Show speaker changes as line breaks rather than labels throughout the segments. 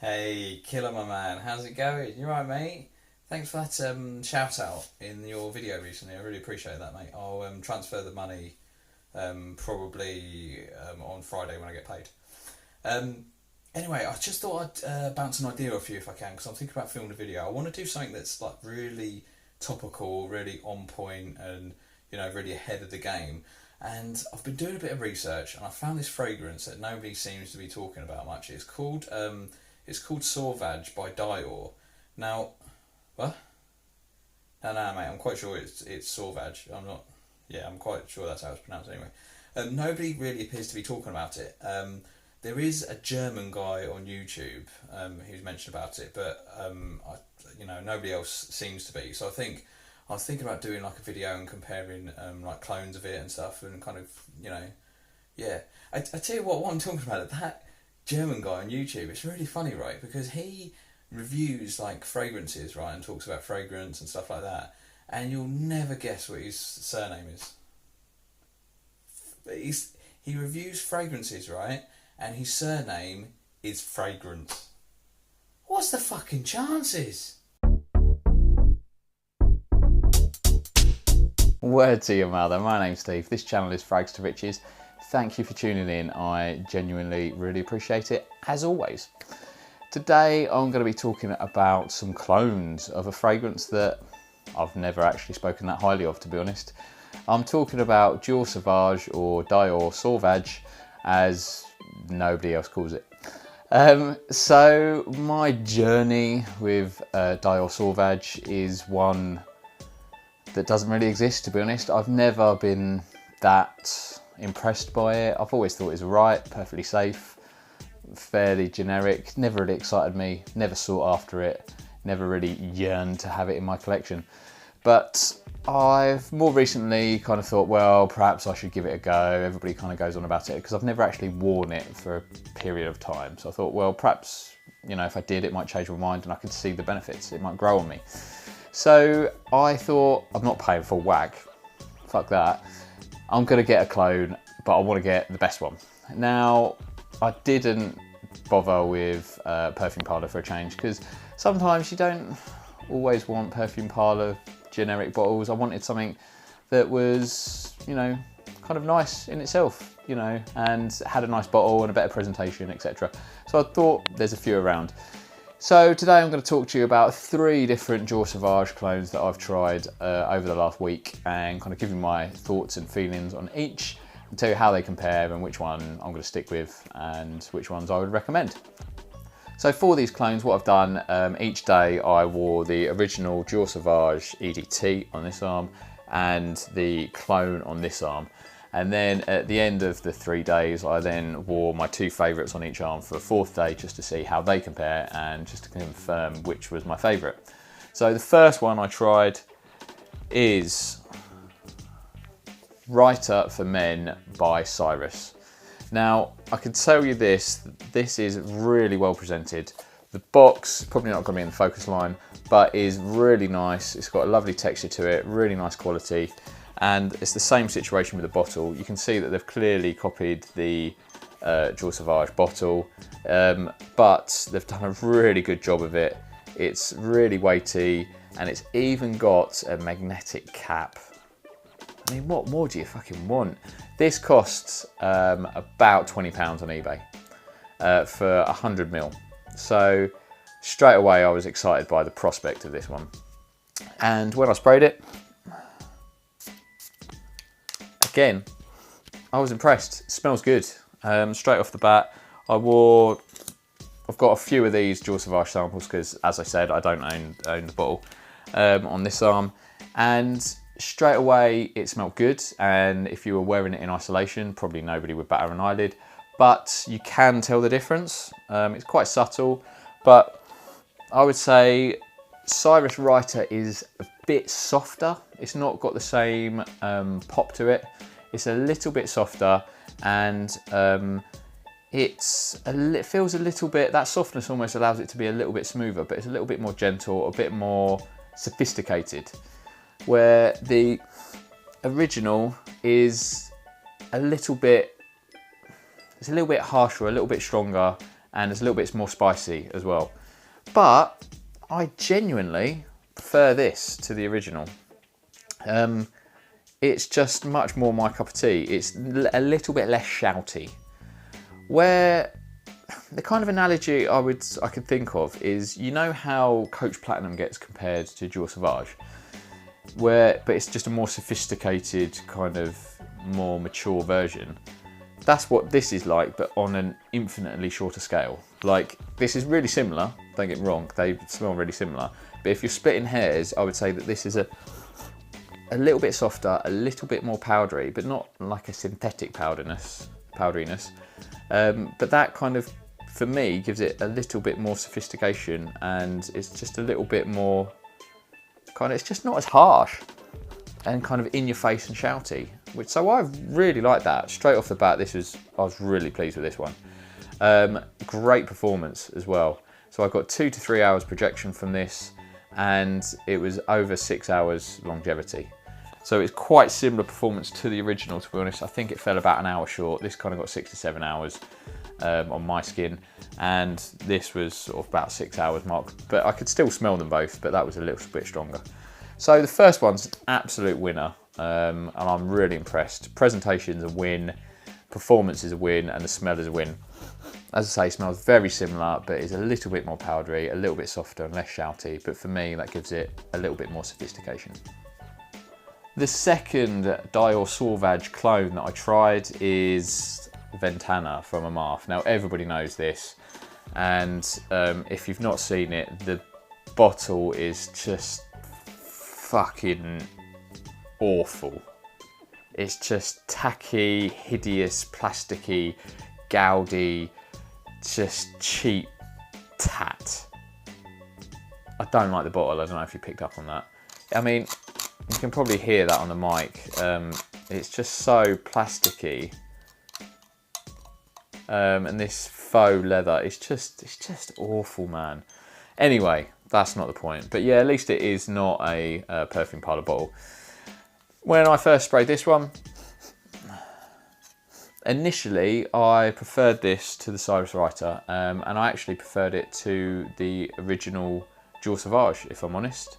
Hey, Killer my man, how's it going? You right, mate? Thanks for that shout out in your video recently. I really appreciate that, mate. I'll transfer the money probably on Friday when I get paid. Um, anyway, I just thought I'd bounce an idea off you if I can, because I'm thinking about filming a video. I want to do something that's like really topical, really on point, and really ahead of the game. And I've been doing a bit of research, and I found this fragrance that nobody seems to be talking about much. It's called Sauvage by Dior. Now, what? No, mate. I'm quite sure it's Sauvage. I'm not. Yeah, I'm quite sure that's how it's pronounced anyway. Nobody really appears to be talking about it. There is a German guy on YouTube who's mentioned about it, but nobody else seems to be. So I was thinking about doing like a video and comparing like clones of it and stuff, and kind of yeah. I tell you what I'm talking about. That German guy on YouTube, it's really funny, right? Because he reviews like fragrances, right, and talks about fragrance and stuff like that, and you'll never guess what his surname is. But he reviews fragrances, right, and his surname is Fragrance. What's the fucking chances?
Word to your mother. My name's Steve. This channel is Frags to Riches. Thank you for tuning in. I genuinely really appreciate it, as always. Today I'm going to be talking about some clones of a fragrance that I've never actually spoken that highly of, to be honest. I'm talking about Dior Sauvage, or Dior Sauvage, as nobody else calls it. So my journey with Dior Sauvage is one that doesn't really exist, to be honest. I've never been that impressed by it. I've always thought it was alright, perfectly safe, fairly generic, never really excited me, never sought after it, never really yearned to have it in my collection. But I've more recently kind of thought, well, perhaps I should give it a go. Everybody kind of goes on about it, because I've never actually worn it for a period of time. So I thought, well, perhaps, if I did, it might change my mind and I could see the benefits. It might grow on me. So I thought, I'm not paying full whack, fuck that. I'm gonna get a clone, but I wanna get the best one. Now, I didn't bother with perfume parlour for a change, because sometimes you don't always want perfume parlour generic bottles. I wanted something that was, kind of nice in itself, and had a nice bottle and a better presentation, etc. So I thought there's a few around. So today I'm going to talk to you about 3 different Dior Sauvage clones that I've tried over the last week, and kind of give you my thoughts and feelings on each, and tell you how they compare and which one I'm going to stick with and which ones I would recommend. So for these clones, what I've done, each day I wore the original Dior Sauvage EDT on this arm and the clone on this arm. And then at the end of the 3 days, I then wore my 2 favourites on each arm for a 4th day, just to see how they compare and just to confirm which was my favourite. So the first one I tried is Writer for Men by Cyrus. Now, I can tell you this is really well presented. The box, probably not going to be in the focus line, but is really nice. It's got a lovely texture to it, really nice quality. And it's the same situation with the bottle. You can see that they've clearly copied the Dior Sauvage bottle, but they've done a really good job of it. It's really weighty, and it's even got a magnetic cap. I mean, what more do you fucking want? This costs about £20 on eBay for 100ml. So straight away I was excited by the prospect of this one. And when I sprayed it, again, I was impressed. It smells good. Straight off the bat, I've got a few of these Dior Sauvage samples, because as I said, I don't own the bottle on this arm. And straight away, it smelled good. And if you were wearing it in isolation, probably nobody would batter an eyelid. But you can tell the difference. It's quite subtle, but I would say Cyrus Writer is a bit softer. It's not got the same pop to it. It's a little bit softer, and it feels a little bit, that softness almost allows it to be a little bit smoother, but it's a little bit more gentle, a bit more sophisticated. Where the original is a little bit harsher, a little bit stronger, and it's a little bit more spicy as well. But I genuinely prefer this to the original. It's just much more my cup of tea. It's a little bit less shouty. Where the kind of analogy I could think of is, you know how Coach Platinum gets compared to Dior Sauvage, but it's just a more sophisticated, kind of more mature version. That's what this is like, but on an infinitely shorter scale. Like, this is really similar, don't get me wrong, they smell really similar, but if you're splitting hairs, I would say that this is a little bit softer, a little bit more powdery, but not like a synthetic powderiness. But that kind of, for me, gives it a little bit more sophistication, and it's just a little bit more it's just not as harsh and kind of in your face and shouty. So I really like that. Straight off the bat, I was really pleased with this one. Great performance as well. So I got 2 to 3 hours projection from this, and it was over 6 hours longevity. So it's quite similar performance to the original, to be honest. I think it fell about an hour short. This kind of got 6 to 7 hours on my skin, and this was sort of about 6 hours mark. But I could still smell them both, but that was a little bit stronger. So the first one's an absolute winner, and I'm really impressed. Presentation's a win, performance is a win, and the smell is a win. As I say, it smells very similar, but is a little bit more powdery, a little bit softer and less shouty. But for me, that gives it a little bit more sophistication. The second Dior Sauvage clone that I tried is Ventana from Amarth. Now, everybody knows this, and if you've not seen it, the bottle is just fucking awful. It's just tacky, hideous, plasticky, gaudy, just cheap tat. I don't like the bottle. I don't know if you picked up on that. I mean, you can probably hear that on the mic. It's just so plasticky. And this faux leather, it's just awful, man. Anyway, that's not the point. But yeah, at least it is not a perfume parlour bottle. When I first sprayed this one, initially I preferred this to the Cyrus Writer, and I actually preferred it to the original Dior Sauvage, if I'm honest.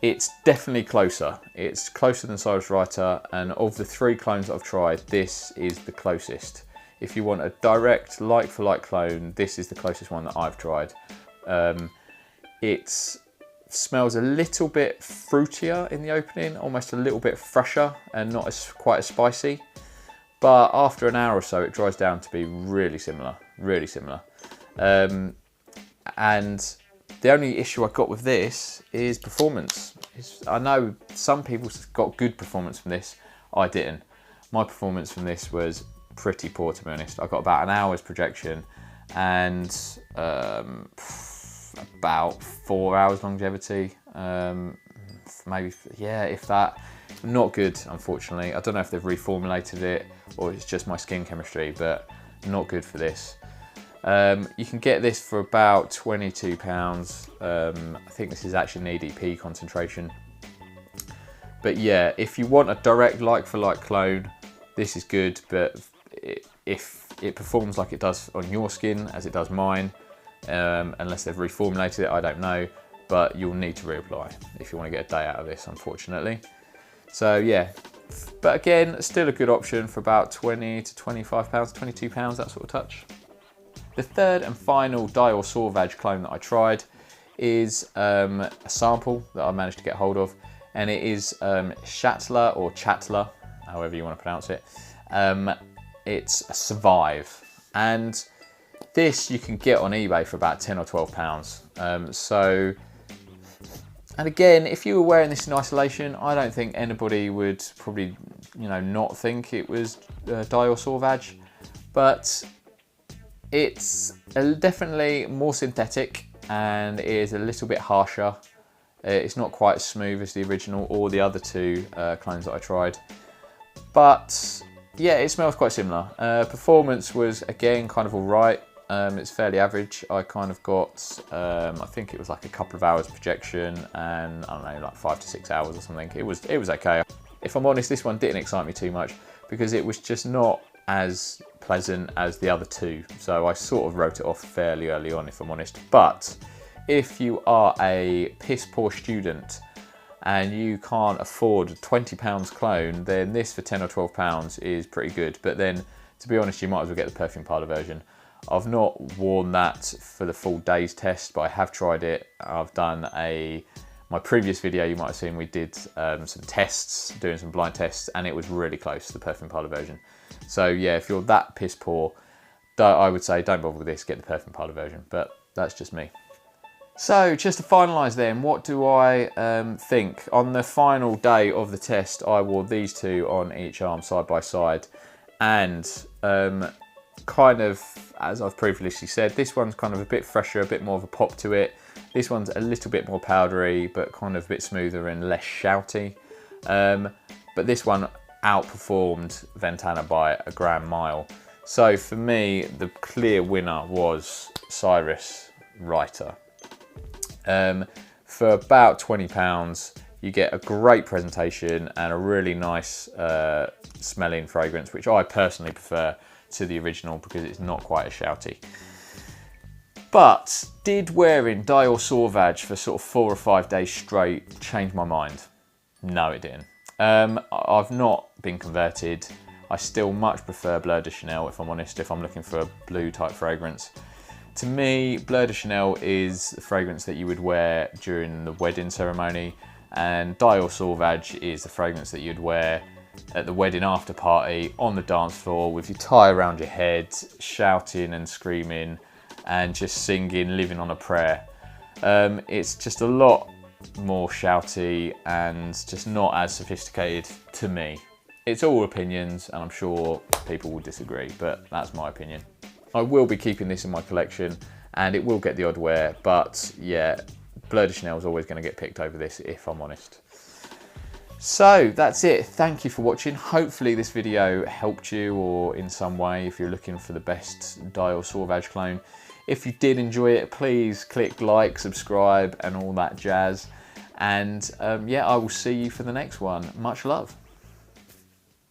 It's definitely closer. It's closer than Cyrus Writer, and of the 3 clones that I've tried, this is the closest. If you want a direct like-for-like clone, this is the closest one that I've tried. It smells a little bit fruitier in the opening, almost a little bit fresher, and not quite as spicy. But after an hour or so, it dries down to be really similar, really similar. And the only issue I got with this is performance. I know some people got good performance from this. I didn't. My performance from this was pretty poor, to be honest. I got about an hour's projection and about 4 hours longevity. Maybe, yeah, if that. Not good, unfortunately. I don't know if they've reformulated it or it's just my skin chemistry, but not good for this. You can get this for about £22. I think this is actually an EDP concentration. But yeah, if you want a direct like-for-like clone, this is good, but if it performs like it does on your skin, as it does mine, unless they've reformulated it, I don't know, but you'll need to reapply if you want to get a day out of this, unfortunately. So yeah, but again, still a good option for about 20 to 25 pounds, 22 pounds, that sort of touch. The third and final Dior Sauvage clone that I tried is a sample that I managed to get hold of, and it is Shatterer or Chatler, however you want to pronounce it. It's a Survive, and this you can get on eBay for about 10 or 12 pounds. And again, if you were wearing this in isolation, I don't think anybody would probably, not think it was Dior Sauvage, but it's definitely more synthetic and it is a little bit harsher. It's not quite as smooth as the original or the other 2 clones that I tried, but yeah, it smells quite similar. Performance was again kind of all right. It's fairly average. I kind of got, I think it was like a couple of hours projection and I don't know, like 5 to 6 hours or something. It was okay. If I'm honest, this one didn't excite me too much because it was just not as pleasant as the other two. So I sort of wrote it off fairly early on, if I'm honest. But if you are a piss poor student and you can't afford a £20 clone, then this for £10 or £12 is pretty good. But then, to be honest, you might as well get the perfume parlour version. I've not worn that for the full day's test, but I have tried it. I've done my previous video, you might have seen, we did some tests, doing some blind tests, and it was really close to the perfume parlour version. So yeah, if you're that piss poor, I would say don't bother with this, get the perfume parlour version, but that's just me. So just to finalise then, what do I think? On the final day of the test, I wore these two on each arm side by side, and kind of, as I've previously said, this one's kind of a bit fresher, a bit more of a pop to it. This one's a little bit more powdery, but kind of a bit smoother and less shouty. But this one outperformed Ventana by a grand mile. So for me, the clear winner was Cyrus Writer. For about £20, you get a great presentation and a really nice smelling fragrance, which I personally prefer to the original because it's not quite as shouty. But did wearing Dior Sauvage for sort of 4 or 5 days straight change my mind? No, it didn't. I've not been converted. I still much prefer Bleu de Chanel, if I'm honest, if I'm looking for a blue type fragrance. To me, Bleu de Chanel is the fragrance that you would wear during the wedding ceremony, and Dior Sauvage is the fragrance that you'd wear at the wedding after party, on the dance floor, with your tie around your head, shouting and screaming, and just singing, living on a prayer. It's just a lot more shouty and just not as sophisticated to me. It's all opinions, and I'm sure people will disagree, but that's my opinion. I will be keeping this in my collection, and it will get the odd wear, but yeah, Bleu de Chanel is always going to get picked over this, if I'm honest. So that's it. Thank you for watching. Hopefully this video helped you, or in some way, if you're looking for the best Dior Sauvage clone. If you did enjoy it, please click like, subscribe, and all that jazz. And yeah, I will see you for the next one. Much love.